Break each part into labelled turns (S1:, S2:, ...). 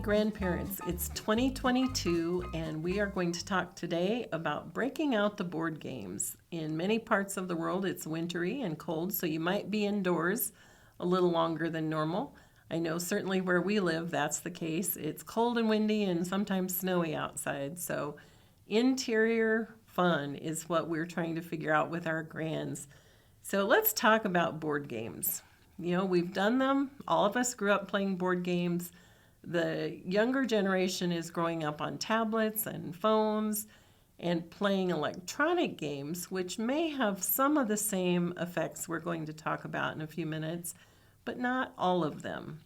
S1: grandparents. It's 2022 and we are going to talk today about breaking out the board games. In many parts of the world it's wintry and cold, so you might be indoors a little longer than normal. I know certainly where we live that's the case. It's cold and windy and sometimes snowy outside, so interior fun is what we're trying to figure out with our grands. So let's talk about board games. You know, we've done them. All of us grew up playing board games. The younger generation is growing up on tablets and phones and playing electronic games, which may have some of the same effects we're going to talk about in a few minutes, but not all of them.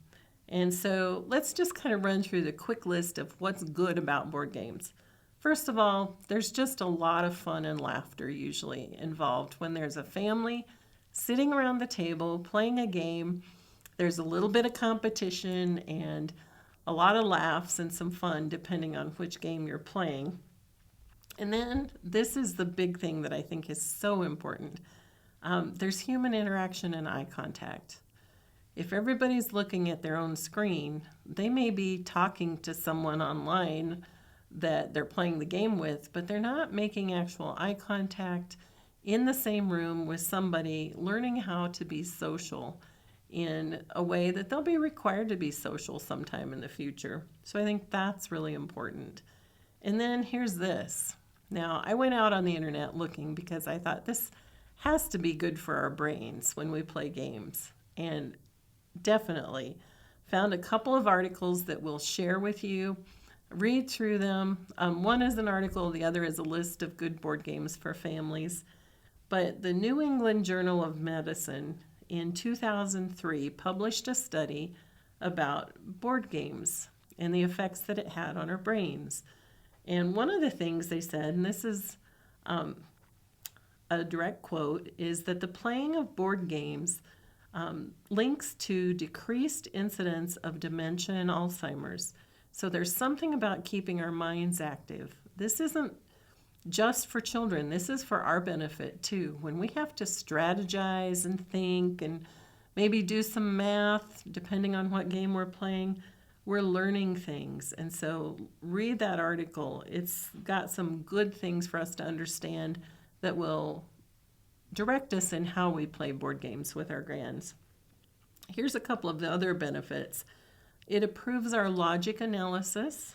S1: And so let's just kind of run through the quick list of what's good about board games. First of all, there's just a lot of fun and laughter usually involved when there's a family sitting around the table playing a game. There's a little bit of competition and a lot of laughs and some fun depending on which game you're playing. And then this is the big thing that I think is so important. There's human interaction and eye contact. If everybody's looking at their own screen, they may be talking to someone online that they're playing the game with, but they're not making actual eye contact in the same room with somebody, learning how to be social in a way that they'll be required to be social sometime in the future. So I think that's really important. And then here's this. Now, I went out on the internet looking because I thought this has to be good for our brains when we play games. And definitely found a couple of articles that we'll share with you. Read through them. One is an article, the other is a list of good board games for families. But the New England Journal of Medicine in 2003 published a study about board games and the effects that it had on our brains. And one of the things they said, and this is a direct quote, is that the playing of board games links to decreased incidence of dementia and Alzheimer's. So there's something about keeping our minds active. This isn't just for children. This is for our benefit too. When we have to strategize and think and maybe do some math, depending on what game we're playing, we're learning things. And so read that article. It's got some good things for us to understand that will direct us in how we play board games with our grands. Here's a couple of the other benefits. It improves our logic analysis.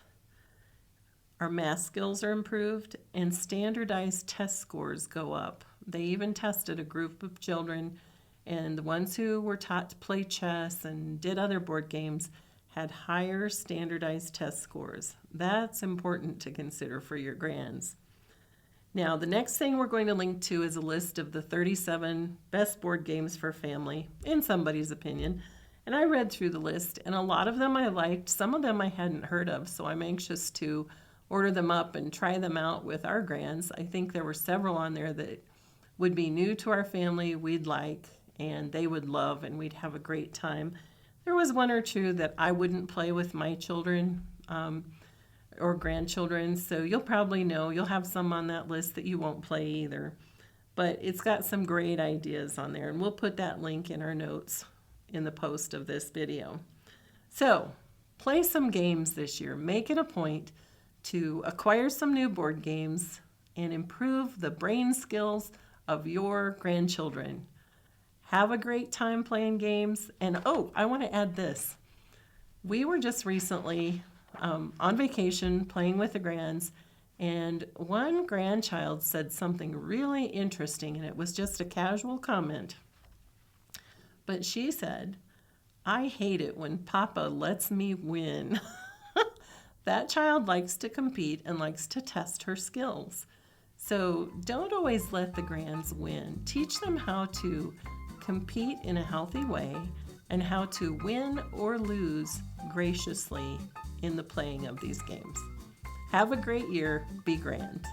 S1: Our math skills are improved, and standardized test scores go up. They even tested a group of children, and the ones who were taught to play chess and did other board games had higher standardized test scores. That's important to consider for your grands. Now, the next thing we're going to link to is a list of the 37 best board games for family, in somebody's opinion. And I read through the list, and a lot of them I liked. Some of them I hadn't heard of, so I'm anxious to order them up and try them out with our grands. I think there were several on there that would be new to our family, we'd like, and they would love, and we'd have a great time. There was one or two that I wouldn't play with my children or grandchildren, so you'll probably know. You'll have some on that list that you won't play either. But it's got some great ideas on there, and we'll put that link in our notes in the post of this video. So, play some games this year. Make it a point to acquire some new board games and improve the brain skills of your grandchildren. Have a great time playing games. And I want to add this. We were just recently on vacation playing with the grands, and one grandchild said something really interesting, and it was just a casual comment. But she said, "I hate it when Papa lets me win." That child likes to compete and likes to test her skills. So don't always let the grands win. Teach them how to compete in a healthy way and how to win or lose graciously in the playing of these games. Have a great year. Be grand.